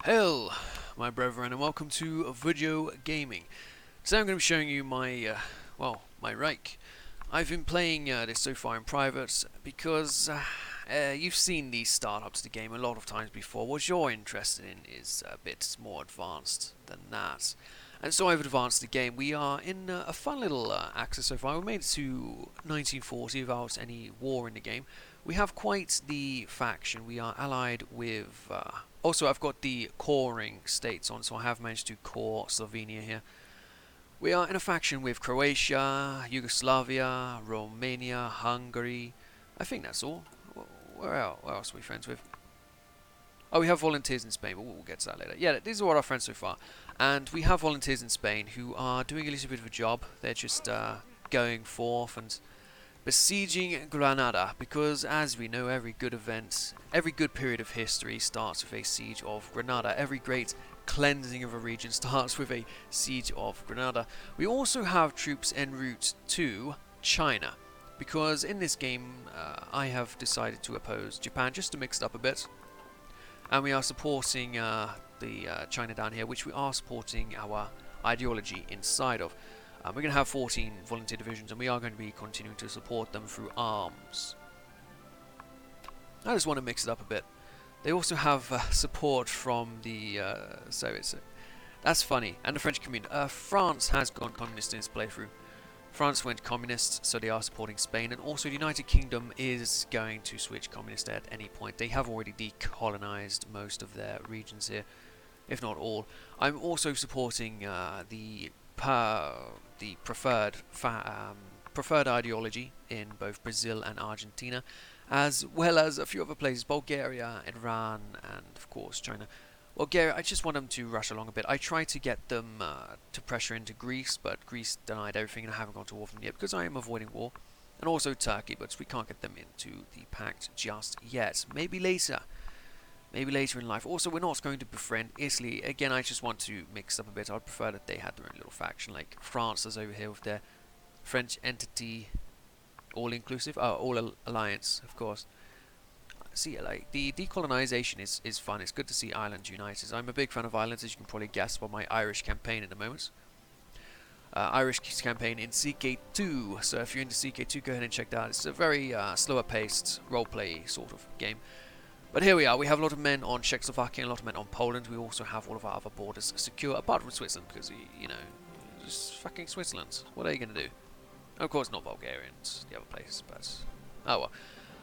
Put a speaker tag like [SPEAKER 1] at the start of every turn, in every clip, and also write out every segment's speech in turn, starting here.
[SPEAKER 1] Hail, my brethren, and welcome to vujo-gaming. Today I'm going to be showing you my, my Reich. I've been playing this so far in private because you've seen these startups to the game a lot of times before. What you're interested in is a bit more advanced than that. And so I've advanced the game. We are in a fun little axis so far. We made it to 1940 without any war in the game. We have quite the faction. We are allied with... also, I've got the coring states on, so I have managed to core Slovenia here. We are in a faction with Croatia, Yugoslavia, Romania, Hungary. I think that's all. Where else are we friends with? Oh, we have volunteers in Spain, but we'll get to that later. Yeah, these are all our friends so far. And we have volunteers in Spain who are doing a little bit of a job. They're just going forth and besieging Granada, because as we know, every good event, every good period of history starts with a siege of Granada. Every great cleansing of a region starts with a siege of Granada. We also have troops en route to China, because in this game I have decided to oppose Japan just to mix it up a bit. And we are supporting China down here, which we are supporting our ideology inside of. We're going to have 14 volunteer divisions, and we are going to be continuing to support them through arms. I just want to mix it up a bit. They also have support from the Soviets. That's funny. And the French community. France has gone communist in its playthrough. France went communist, so they are supporting Spain, and also the United Kingdom is going to switch communist at any point. They have already decolonized most of their regions here, if not all. I'm also supporting the preferred ideology in both Brazil and Argentina, as well as a few other places, Bulgaria, Iran, and of course China. Bulgaria, I just want them to rush along a bit. I tried to get them to pressure into Greece, but Greece denied everything, and I haven't gone to war with them yet because I am avoiding war. And also Turkey, but we can't get them into the pact just yet. Maybe later. Maybe later in life. Also, we're not going to befriend Italy. Again, I just want to mix up a bit. I'd prefer that they had their own little faction, like France is over here with their French entity, all-inclusive, all-alliance, of course. See, like, the decolonization is fun. It's good to see Ireland united. I'm a big fan of Ireland, as you can probably guess by my Irish campaign at the moment. Irish campaign in CK2, so if you're into CK2, go ahead and check that out. It's a very slower-paced roleplay sort of game. But here we are. We have a lot of men on Czechoslovakia and a lot of men on Poland. We also have all of our other borders secure, apart from Switzerland, because, you know, just fucking Switzerland. What are you going to do? Of course, not Bulgaria and the other places, but... oh well.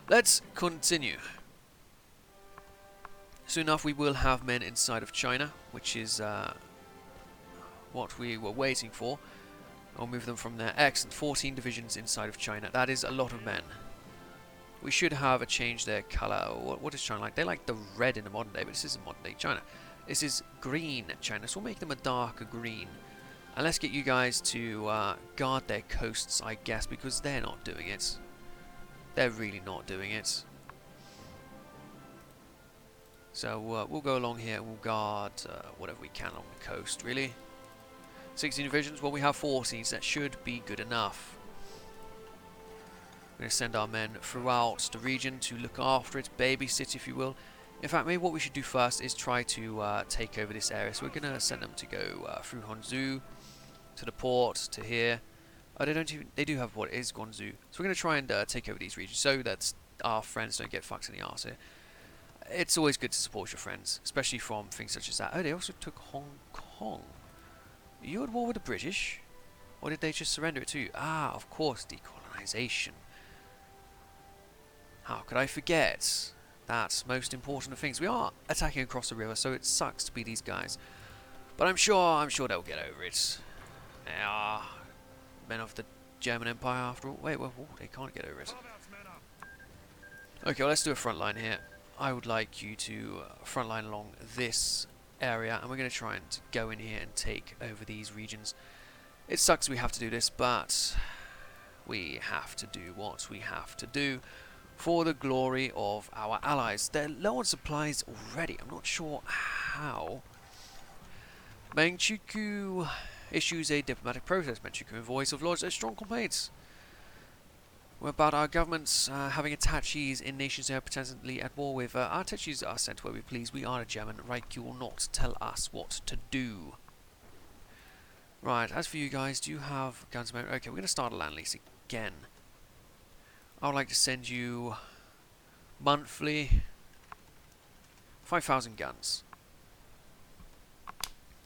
[SPEAKER 1] Let's continue. Soon enough, we will have men inside of China, which is what we were waiting for. I'll move them from there. Excellent. 14 divisions inside of China. That is a lot of men. We should have a change their colour. What is China like? They like the red in the modern day, but this isn't modern day China. This is green China, so we'll make them a darker green. And let's get you guys to guard their coasts, I guess, because they're not doing it. They're really not doing it. So we'll go along here and we'll guard whatever we can along the coast, really. 16 divisions, well we have 14, so that should be good enough. We're going to send our men throughout the region to look after it, babysit if you will. In fact, maybe what we should do first is try to take over this area. So we're going to send them to go through Hangzhou, to the port, to here. Oh, they do have what is Guangzhou. So we're going to try and take over these regions so that our friends don't get fucked in the arse here. It's always good to support your friends, especially from things such as that. Oh, they also took Hong Kong. Are you at war with the British? Or did they just surrender it to you? Ah, of course, decolonization. How could I forget? That's most important of things. We are attacking across the river, so it sucks to be these guys. But I'm sure they'll get over it. They are men of the German Empire after all. Wait, well, they can't get over it. Okay, well, let's do a front line here. I would like you to front line along this area, and we're going to try and go in here and take over these regions. It sucks we have to do this, but we have to do what we have to do for the glory of our allies. They're low on supplies already. I'm not sure how. Manchukuo issues a diplomatic protest. Manchukuo in voice of lodged a strong complaints. about our governments having attaches in nations they are potentially at war with. Our attaches are sent where we please. We are a German. Reich, you will not tell us what to do. Right, as for you guys, do you have guns? Okay, we're going to start a land lease again. I would like to send you monthly 5,000 guns.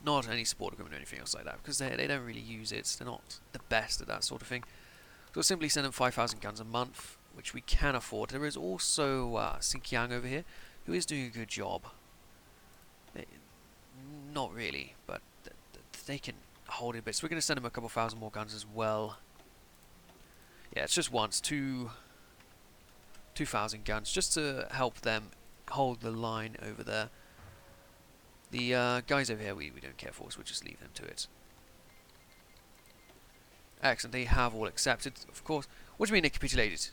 [SPEAKER 1] Not any support equipment or anything else like that, because they don't really use it. They're not the best at that sort of thing. So we'll simply send them 5,000 guns a month, which we can afford. There is also Xinjiang over here, who is doing a good job. Not really, but they can hold it a bit. So we're going to send them a couple thousand more guns as well. Yeah, it's just once, 2,000 guns, just to help them hold the line over there. The guys over here we don't care for, so we'll just leave them to it. Excellent, they have all accepted, of course. What do you mean they capitulated?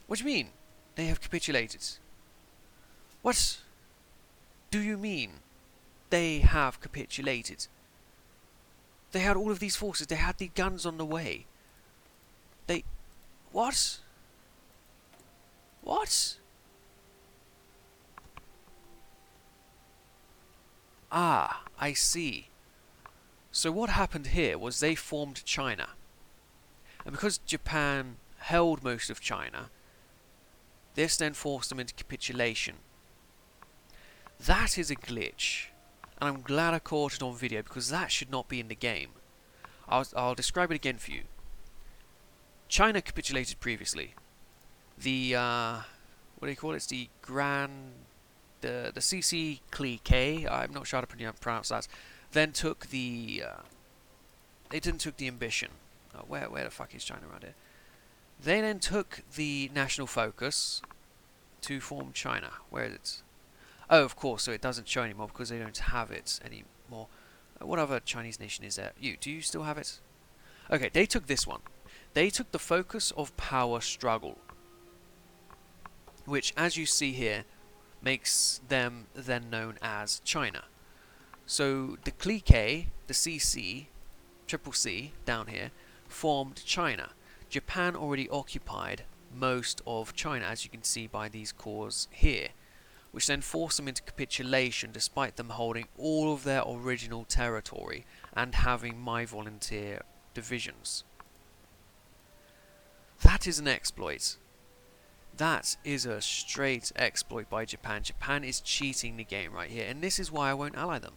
[SPEAKER 1] What do you mean they have capitulated? What do you mean they have capitulated? They had all of these forces, they had the guns on the way. They... What? What? Ah, I see. So what happened here was they formed China. And because Japan held most of China, this then forced them into capitulation. That is a glitch. And I'm glad I caught it on video, because that should not be in the game. I'll describe it again for you. China capitulated previously. The, what do you call it? It's the the CC clique, I'm not sure how to pronounce that, then took the, they didn't took the ambition. Where the fuck is China around here? They then took the national focus to form China. Where is it? Oh, of course, so it doesn't show anymore because they don't have it anymore. What other Chinese nation is there? Do you still have it? Okay, they took this one. They took the focus of power struggle, which, as you see here, makes them then known as China. So the clique, the CC, triple C down here, formed China. Japan already occupied most of China, as you can see by these cores here, which then forced them into capitulation despite them holding all of their original territory and having my volunteer divisions. That is an exploit. That is a straight exploit by Japan. Japan is cheating the game right here, and this is why I won't ally them.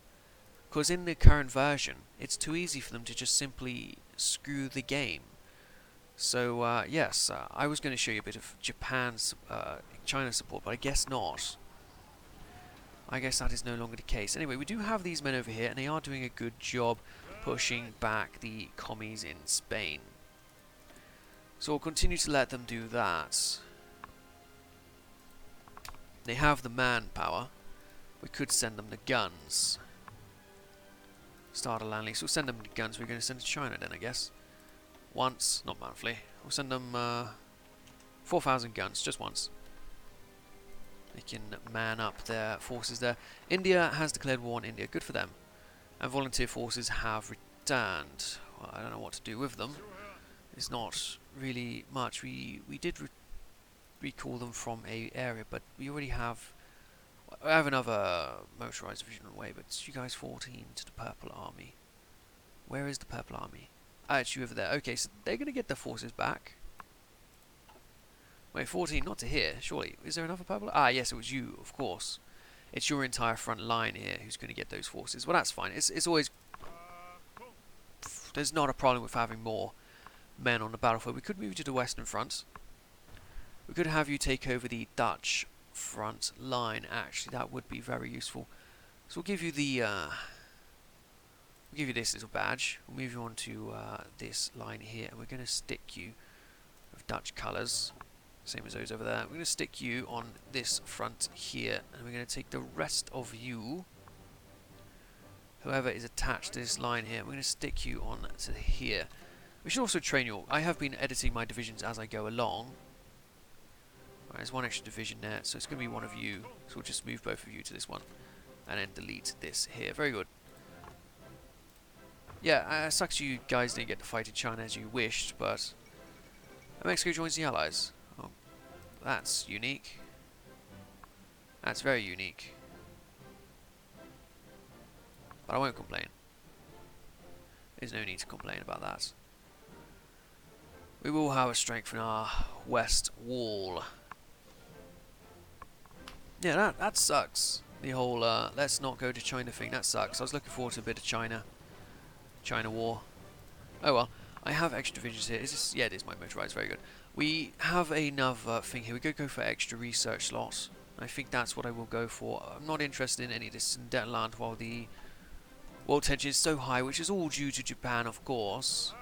[SPEAKER 1] Because in the current version, it's too easy for them to just simply screw the game. So, yes, I was going to show you a bit of Japan's, China support, but I guess not. I guess that is no longer the case. Anyway, we do have these men over here, and they are doing a good job pushing back the commies in Spain. So we'll continue to let them do that. They have the manpower. We could send them the guns. Start a land lease. We'll send them the guns we're going to send to China then, I guess. Once, not monthly. We'll send them 4,000 guns, just once. They can man up their forces there. India has declared war on India. Good for them. And volunteer forces have returned. Well, I don't know what to do with them. It's not really much. We did recall them from a area, but we already have... I have another motorized division on the way, but it's you guys 14 to the Purple Army. Where is the Purple Army? Ah, it's you over there. Okay, so they're going to get their forces back. Wait, 14, not to here, surely. Is there another Purple? Ah, yes, it was you, of course. It's your entire front line here who's going to get those forces. Well, that's fine. It's always... There's not a problem with having more men on the battlefield. We could move you to the Western Front. We could have you take over the Dutch front line. Actually, that would be very useful. So we'll give you the... we'll give you this little badge. We'll move you on to this line here, and we're going to stick you with Dutch colours. Same as those over there. We're going to stick you on this front here, and we're going to take the rest of you, whoever is attached to this line here, we're going to stick you on to here. We should also train you. I have been editing my divisions as I go along. Right, there's one extra division there, so it's going to be one of you. So we'll just move both of you to this one, and then delete this here. Very good. Yeah, sucks you guys didn't get to fight in China as you wished, but Mexico joins the Allies. Oh, that's unique. That's very unique. But I won't complain. There's no need to complain about that. We will, however, strengthen our west wall. Yeah, that sucks. The whole let's not go to China thing, that sucks. I was looking forward to a bit of China war. Oh well, I have extra divisions here. Is this? Yeah, it is my motorized, very good. We have another thing here. We could go for extra research slots. I think that's what I will go for. I'm not interested in any of this Sudetenland while the world tension is so high, which is all due to Japan, of course.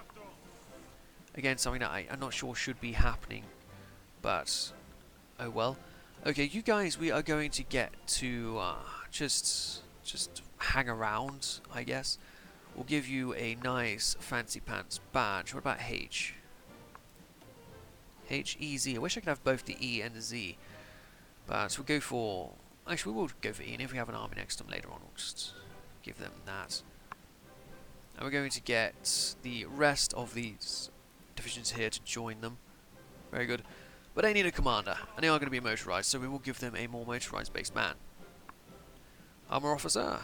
[SPEAKER 1] Again, something that I'm not sure should be happening, but oh well. Okay, you guys, we are going to get to just hang around, I guess. We'll give you a nice fancy pants badge. What about H? H, E, Z. I wish I could have both the E and the Z. But we'll go for... Actually, we will go for E, and if we have an army next to them later on, we'll just give them that. And we're going to get the rest of these divisions here to join them. Very good. But they need a commander, and they are going to be motorized, so we will give them a more motorized based man. Armor officer.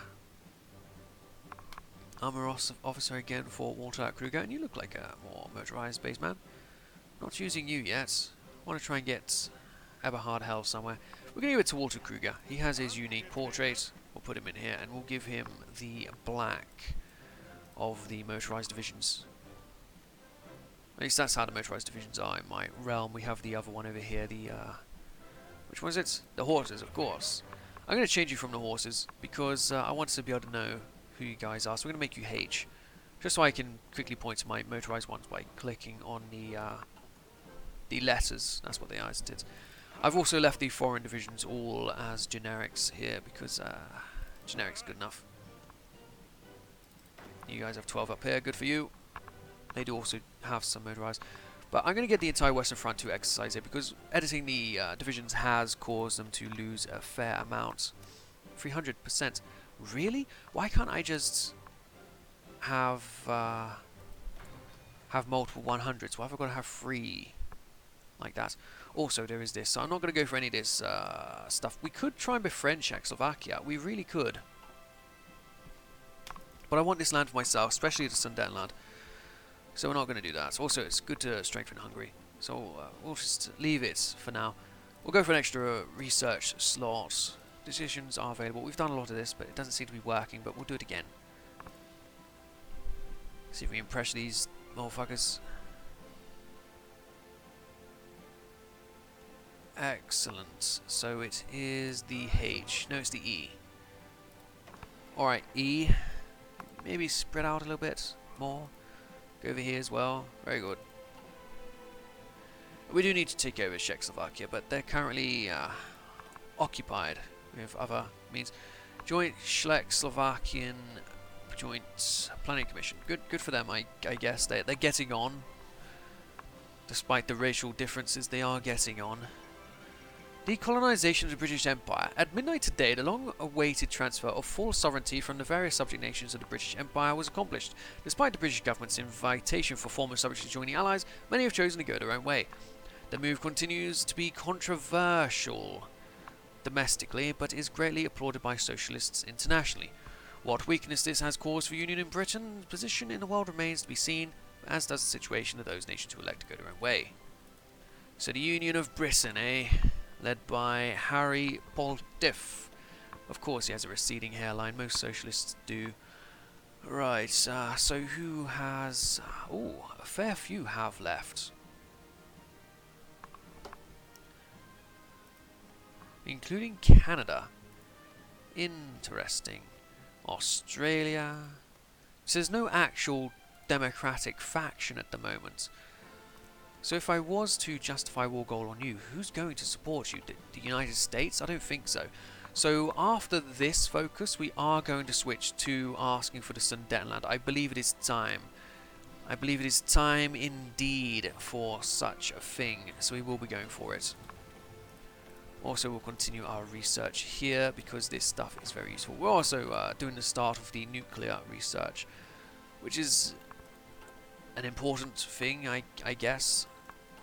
[SPEAKER 1] Armor officer again for Walter Kruger, and you look like a more motorized based man. Not using you yet. I want to try and get Eberhard Hell somewhere. We're going to give it to Walter Kruger. He has his unique portrait. We'll put him in here, and we'll give him the black of the motorized divisions. At least that's how the motorized divisions are in my realm. We have the other one over here, the, which one is it? The horses, of course. I'm going to change you from the horses, because I want to be able to know who you guys are. So we're going to make you H, just so I can quickly point to my motorized ones by clicking on the letters. That's what they are, isn't it? I've also left the foreign divisions all as generics here, because generics good enough. You guys have 12 up here, good for you. They do also have some motorized. But I'm going to get the entire Western Front to exercise it, because editing the divisions has caused them to lose a fair amount. 300%. Really? Why can't I just have multiple 100s? Why have I got to have 3 like that? Also, there is this. So I'm not going to go for any of this stuff. We could try and befriend Czechoslovakia. We really could. But I want this land for myself, especially the Sudetenland. So we're not going to do that. Also, it's good to strengthen Hungary. So we'll just leave it for now. We'll go for an extra research slot. Decisions are available. We've done a lot of this, but it doesn't seem to be working. But we'll do it again. See if we impress these motherfuckers. Excellent. So it is the H. No, it's the E. Alright, E. Maybe spread out a little bit more. Go over here as well. Very good. We do need to take over Czechoslovakia, but they're currently occupied with other means. Joint Czech-Slovakian Joint Planning Commission. Good for them, I guess. They're getting on. Despite the racial differences, they are getting on. Decolonization of the British Empire. At midnight today, the long-awaited transfer of full sovereignty from the various subject nations of the British Empire was accomplished. Despite the British government's invitation for former subjects to join the Allies, many have chosen to go their own way. The move continues to be controversial domestically, but is greatly applauded by socialists internationally. What weakness this has caused for Union in Britain's position in the world remains to be seen, as does the situation of those nations who elect to go their own way. So the Union of Britain, eh? Led by Harry Baldiff. Of course, he has a receding hairline. Most socialists do. Right, so who has... Oh, a fair few have left. Including Canada. Interesting. Australia. So there's no actual democratic faction at the moment. So if I was to justify war goal on you, who's going to support you? The United States? I don't think so. So after this focus, we are going to switch to asking for the Sudetenland. I believe it is time. I believe it is time indeed for such a thing. So we will be going for it. Also, we'll continue our research here because this stuff is very useful. We're also doing the start of the nuclear research, which is an important thing, I guess.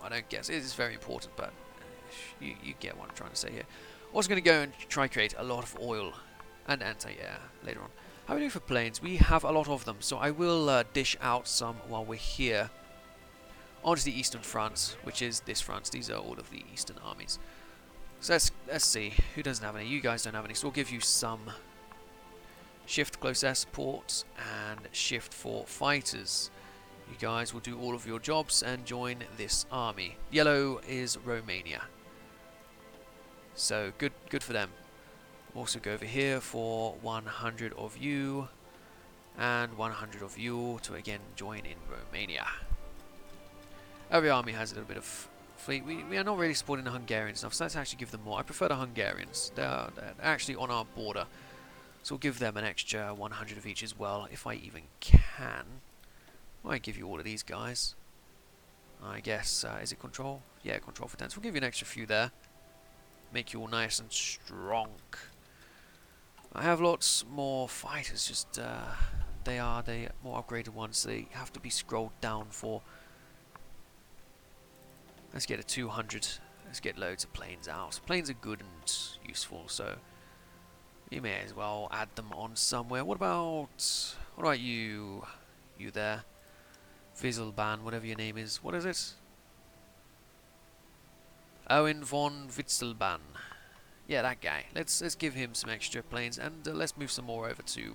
[SPEAKER 1] I don't guess. It is very important, but you get what I'm trying to say here. Also going to go and try create a lot of oil and anti-air later on. How are we doing for planes? We have a lot of them, so I will dish out some while we're here onto the Eastern Front, which is this front. These are all of the Eastern armies. So let's see. Who doesn't have any? You guys don't have any, so we'll give you some shift close air support and shift for fighters. You guys will do all of your jobs and join this army. Yellow is Romania. So good for them. Also go over here for 100 of you and 100 of you to again join in Romania. Every army has a little bit of fleet. We are not really supporting the Hungarians enough, so let's actually give them more. I prefer the Hungarians. They're actually on our border. So we'll give them an extra 100 of each as well, if I even can. I might give you all of these guys. I guess, is it control? Yeah, control for 10. So we'll give you an extra few there. Make you all nice and strong. I have lots more fighters, just they are the more upgraded ones, so they have to be scrolled down for. Let's get a 200. Let's get loads of planes out. Planes are good and useful, so you may as well add them on somewhere. What about you? You there? Wieselban, whatever your name is. What is it? Owen von Witzelban. Yeah, that guy. Let's give him some extra planes, and let's move some more over to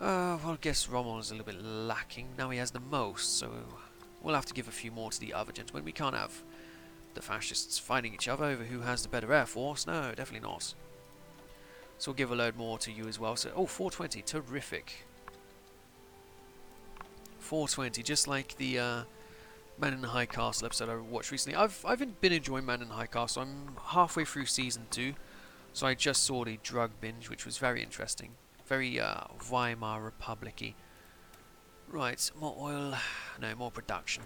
[SPEAKER 1] well, I guess Rommel is a little bit lacking. Now he has the most, so we'll have to give a few more to the other gentlemen. We can't have the fascists fighting each other over who has the better air force. No, definitely not. So we'll give a load more to you as well. So, oh, 420, terrific. 420, just like the Man in the High Castle episode I watched recently. I've been enjoying Man in the High Castle. I'm halfway through season 2, so I just saw the drug binge, which was very interesting. Very Weimar Republic-y. Right, more oil. No, more production.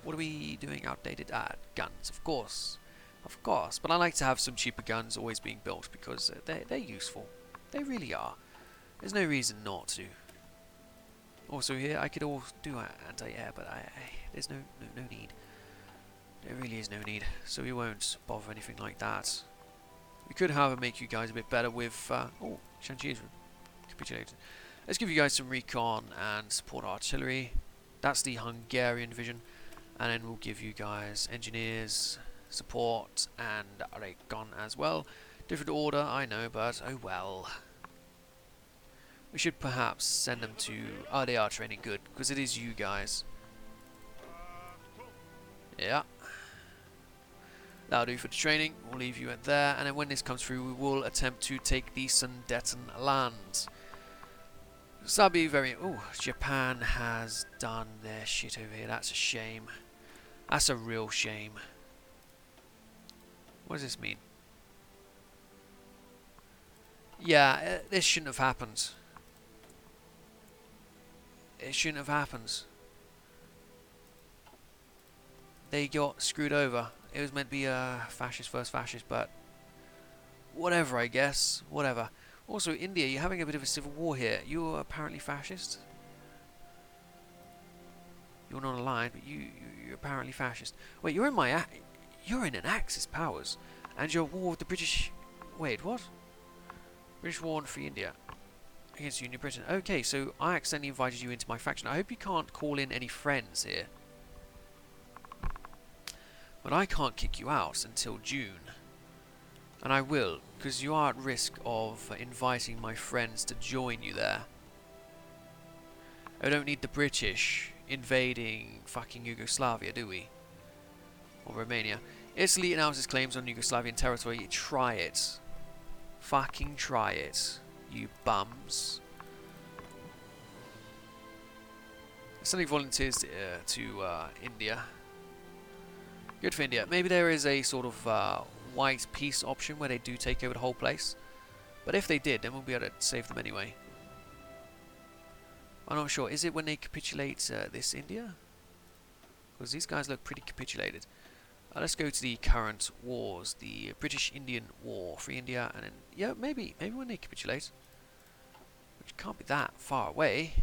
[SPEAKER 1] What are we doing? Outdated? Guns, of course. Of course. But I like to have some cheaper guns always being built because they're useful. They really are. There's no reason not to. Also here, I could all do anti-air, but there's no need. There really is no need. So we won't bother anything like that. We could, however, make you guys a bit better with... oh, Shanxi is capitulated. Let's give you guys some recon and support artillery. That's the Hungarian division. And then we'll give you guys engineers, support, and recon as well. Different order, I know, but oh well. We should perhaps send them to... oh, they are training good, because it is you guys. Yeah. That'll do for the training. We'll leave you at there, and then when this comes through, we will attempt to take the Sudeten land. So that'll be very... oh, Japan has done their shit over here. That's a shame. That's a real shame. What does this mean? Yeah, this shouldn't have happened. It shouldn't have happened. They got screwed over. It was meant to be a fascist versus fascist, but whatever, I guess. Whatever. Also, India, you're having a bit of a civil war here. You're apparently fascist. You're not aligned, but you're apparently fascist. Wait, you're in an Axis powers, and you're at war with the British. Wait, what? British war on free India against Union Britain. Okay, so I accidentally invited you into my faction. I hope you can't call in any friends here. But I can't kick you out until June. And I will, because you are at risk of inviting my friends to join you there. I don't need the British invading fucking Yugoslavia, do we? Or Romania. Italy announces claims on Yugoslavian territory. Try it. Fucking try it, you bums. Sending volunteers to India. Good for India. Maybe there is a sort of white peace option where they do take over the whole place. But if they did, then we'll be able to save them anyway. I'm not sure. Is it when they capitulate this India? Because these guys look pretty capitulated. Let's go to the current wars. The British-Indian War. Free India, and then... yeah, maybe when they capitulate. Which can't be that far away.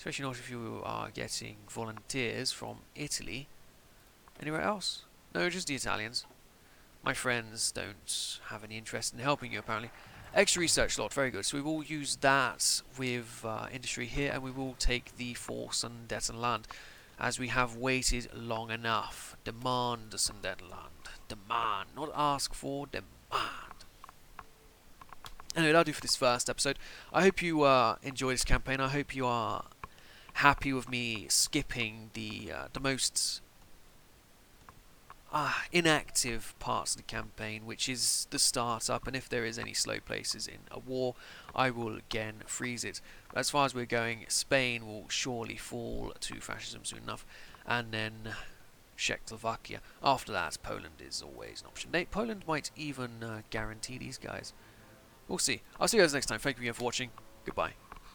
[SPEAKER 1] Especially not if you are getting volunteers from Italy. Anywhere else? No, just the Italians. My friends don't have any interest in helping you, apparently. Extra research slot, very good. So we will use that with industry here, and we will take the Sundetenland, as we have waited long enough. Demand Sundetenland. Demand, not ask for, demand. Anyway, that'll do for this first episode. I hope you enjoy this campaign. I hope you are happy with me skipping the most inactive parts of the campaign, which is the startup, and if there is any slow places in a war, I will again freeze it. But as far as we're going, Spain will surely fall to fascism soon enough, and then Czechoslovakia. After that, Poland is always an option. Poland might even guarantee these guys. We'll see. I'll see you guys next time. Thank you again for watching. Goodbye.